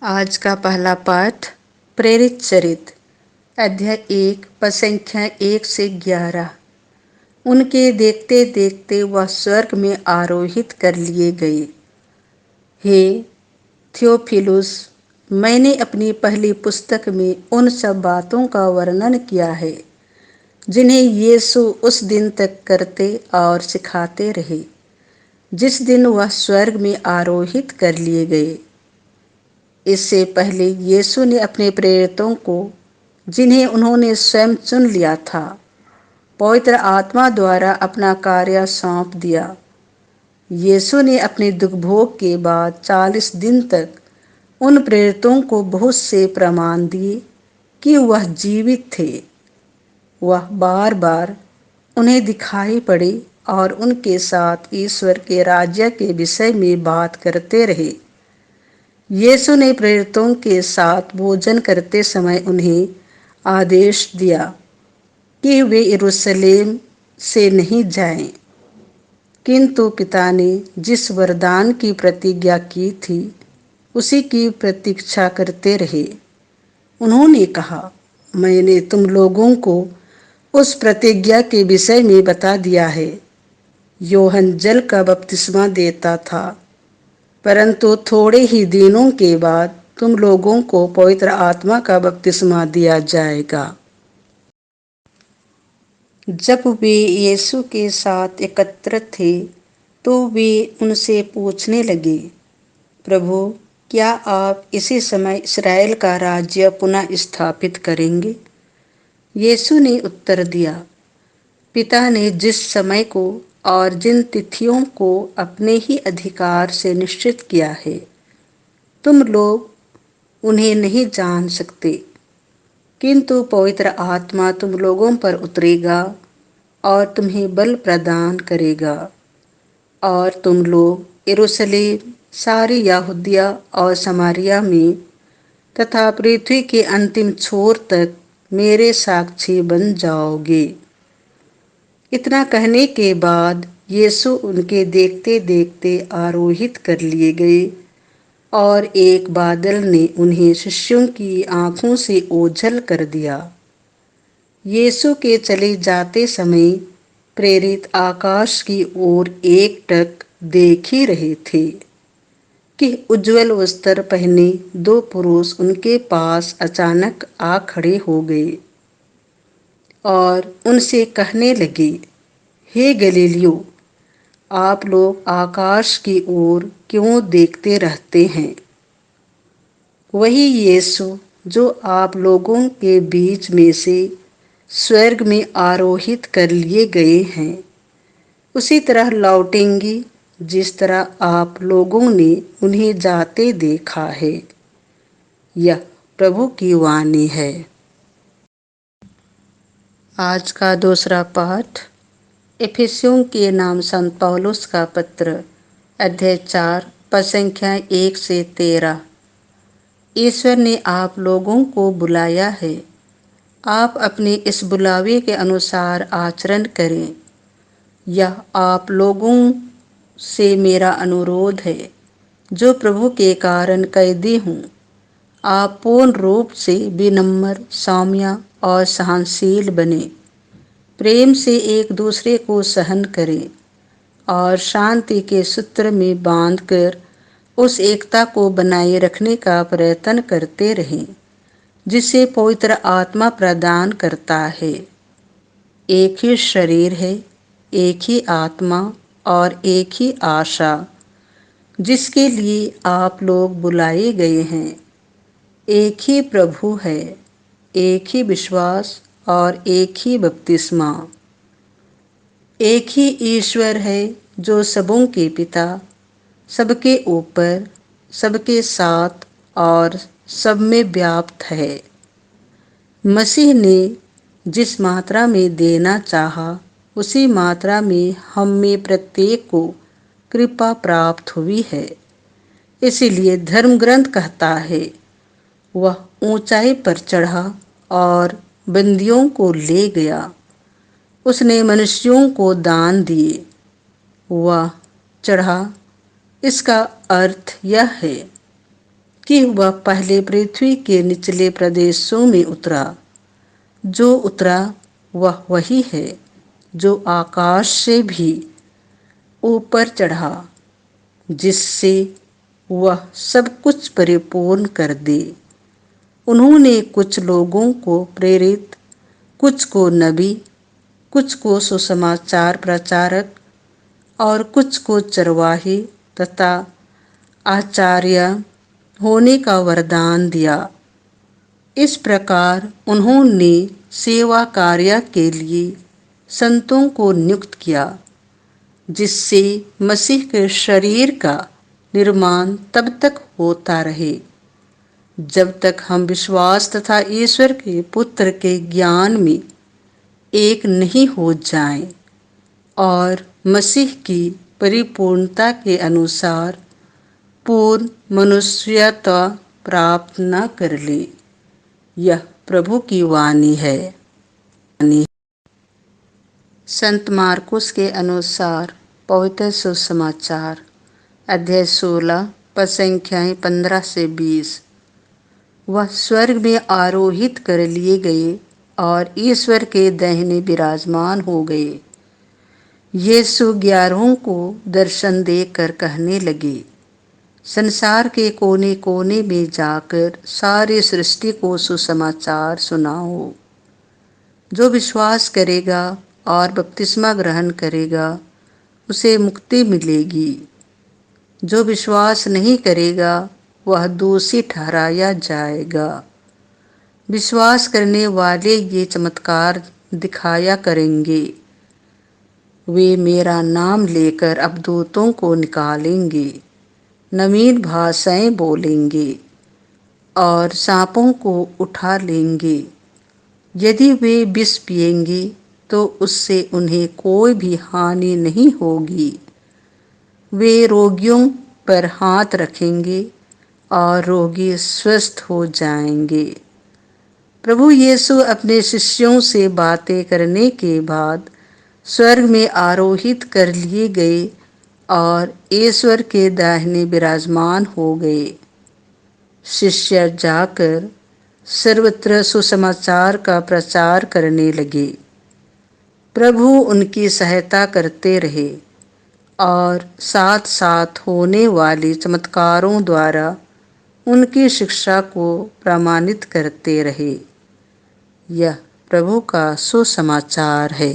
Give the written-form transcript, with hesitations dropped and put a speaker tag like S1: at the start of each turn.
S1: आज का पहला पाठ प्रेरित चरित्र अध्याय 1 पद संख्या 1 से 11। उनके देखते देखते वह स्वर्ग में आरोहित कर लिए गए। हे थियोफिलुस, मैंने अपनी पहली पुस्तक में उन सब बातों का वर्णन किया है जिन्हें यीशु उस दिन तक करते और सिखाते रहे जिस दिन वह स्वर्ग में आरोहित कर लिए गए। इससे पहले यीशु ने अपने प्रेरितों को, जिन्हें उन्होंने स्वयं चुन लिया था, पवित्र आत्मा द्वारा अपना कार्य सौंप दिया। यीशु ने अपने दुख भोग के बाद 40 दिन तक उन प्रेरितों को बहुत से प्रमाण दिए कि वह जीवित थे। वह बार बार उन्हें दिखाई पड़े और उनके साथ ईश्वर के राज्य के विषय में बात करते रहे। यीशु ने प्रेरितों के साथ भोजन करते समय उन्हें आदेश दिया कि वे यरूशलेम से नहीं जाएं, किंतु पिता ने जिस वरदान की प्रतिज्ञा की थी उसी की प्रतीक्षा करते रहे। उन्होंने कहा, मैंने तुम लोगों को उस प्रतिज्ञा के विषय में बता दिया है। यूहन्ना जल का बपतिस्मा देता था, परंतु थोड़े ही दिनों के बाद तुम लोगों को पवित्र आत्मा का बपतिस्मा दिया जाएगा। जब वे यीशु के साथ एकत्र थे तो वे उनसे पूछने लगे, प्रभु, क्या आप इसी समय इस्राएल का राज्य पुनः स्थापित करेंगे? यीशु ने उत्तर दिया, पिता ने जिस समय को और जिन तिथियों को अपने ही अधिकार से निश्चित किया है, तुम लोग उन्हें नहीं जान सकते, किंतु पवित्र आत्मा तुम लोगों पर उतरेगा और तुम्हें बल प्रदान करेगा, और तुम लोग यरूशलेम, सारी यहूदिया और समारिया में तथा पृथ्वी के अंतिम छोर तक मेरे साक्षी बन जाओगे। इतना कहने के बाद यीशु उनके देखते देखते आरोहित कर लिए गए और एक बादल ने उन्हें शिष्यों की आंखों से ओझल कर दिया। यीशु के चले जाते समय प्रेरित आकाश की ओर एकटक देख ही रहे थे कि उज्जवल वस्त्र पहने 2 पुरुष उनके पास अचानक आ खड़े हो गए और उनसे कहने लगे, हे गलीलियों, आप लोग आकाश की ओर क्यों देखते रहते हैं? वही यीशु जो आप लोगों के बीच में से स्वर्ग में आरोहित कर लिए गए हैं, उसी तरह लौटेंगे जिस तरह आप लोगों ने उन्हें जाते देखा है। यह प्रभु की वाणी है। आज का दूसरा पाठ इफिसियों के नाम संत पौलुस का पत्र अध्याय 4 पद संख्या 1 से 13। ईश्वर ने आप लोगों को बुलाया है, आप अपने इस बुलावे के अनुसार आचरण करें। यह आप लोगों से मेरा अनुरोध है, जो प्रभु के कारण कैदी हूँ। आप पूर्ण रूप से विनम्र, सौम्य और सहनशील बने, प्रेम से एक दूसरे को सहन करें और शांति के सूत्र में बांधकर उस एकता को बनाए रखने का प्रयत्न करते रहें जिसे पवित्र आत्मा प्रदान करता है। एक ही शरीर है, एक ही आत्मा और एक ही आशा जिसके लिए आप लोग बुलाए गए हैं। एक ही प्रभु है, एक ही विश्वास और एक ही बपतिस्मा। एक ही ईश्वर है जो सबों के पिता, सबके ऊपर, सबके साथ और सब में व्याप्त है। मसीह ने जिस मात्रा में देना चाहा, उसी मात्रा में हम में प्रत्येक को कृपा प्राप्त हुई है। इसीलिए धर्म ग्रंथ कहता है, वह ऊंचाई पर चढ़ा और बंदियों को ले गया, उसने मनुष्यों को दान दिए। वह चढ़ा, इसका अर्थ यह है कि वह पहले पृथ्वी के निचले प्रदेशों में उतरा। जो उतरा वह वही है जो आकाश से भी ऊपर चढ़ा, जिससे वह सब कुछ परिपूर्ण कर दे। उन्होंने कुछ लोगों को प्रेरित, कुछ को नबी, कुछ को सुसमाचार प्रचारक और कुछ को चरवाहे तथा आचार्य होने का वरदान दिया। इस प्रकार उन्होंने सेवा कार्य के लिए संतों को नियुक्त किया, जिससे मसीह के शरीर का निर्माण तब तक होता रहे जब तक हम विश्वास तथा ईश्वर के पुत्र के ज्ञान में एक नहीं हो जाएं और मसीह की परिपूर्णता के अनुसार पूर्ण मनुष्यत्व प्राप्त न कर ले। यह प्रभु की वाणी है। संत मार्कुस के अनुसार पवित्र सुसमाचार अध्याय 16 पद संख्याएं 15 से 20। वह स्वर्ग में आरोहित कर लिए गए और ईश्वर के दाहिने विराजमान हो गए। यीशु 11 को दर्शन देकर कहने लगे, संसार के कोने कोने में जाकर सारी सृष्टि को सुसमाचार सुनाओ। जो विश्वास करेगा और बपतिस्मा ग्रहण करेगा उसे मुक्ति मिलेगी। जो विश्वास नहीं करेगा वह दोषी ठहराया जाएगा। विश्वास करने वाले ये चमत्कार दिखाया करेंगे। वे मेरा नाम लेकर अबदूतों को निकालेंगे, नवीन भाषाएं बोलेंगे और सांपों को उठा लेंगे। यदि वे विष पिएंगे तो उससे उन्हें कोई भी हानि नहीं होगी। वे रोगियों पर हाथ रखेंगे और रोगी स्वस्थ हो जाएंगे। प्रभु यीशु अपने शिष्यों से बातें करने के बाद स्वर्ग में आरोहित कर लिए गए और ईश्वर के दाहिने विराजमान हो गए। शिष्य जाकर सर्वत्र सुसमाचार का प्रचार करने लगे। प्रभु उनकी सहायता करते रहे और साथ साथ होने वाले चमत्कारों द्वारा उनकी शिक्षा को प्रमाणित करते रहे। यह प्रभु का सुसमाचार है।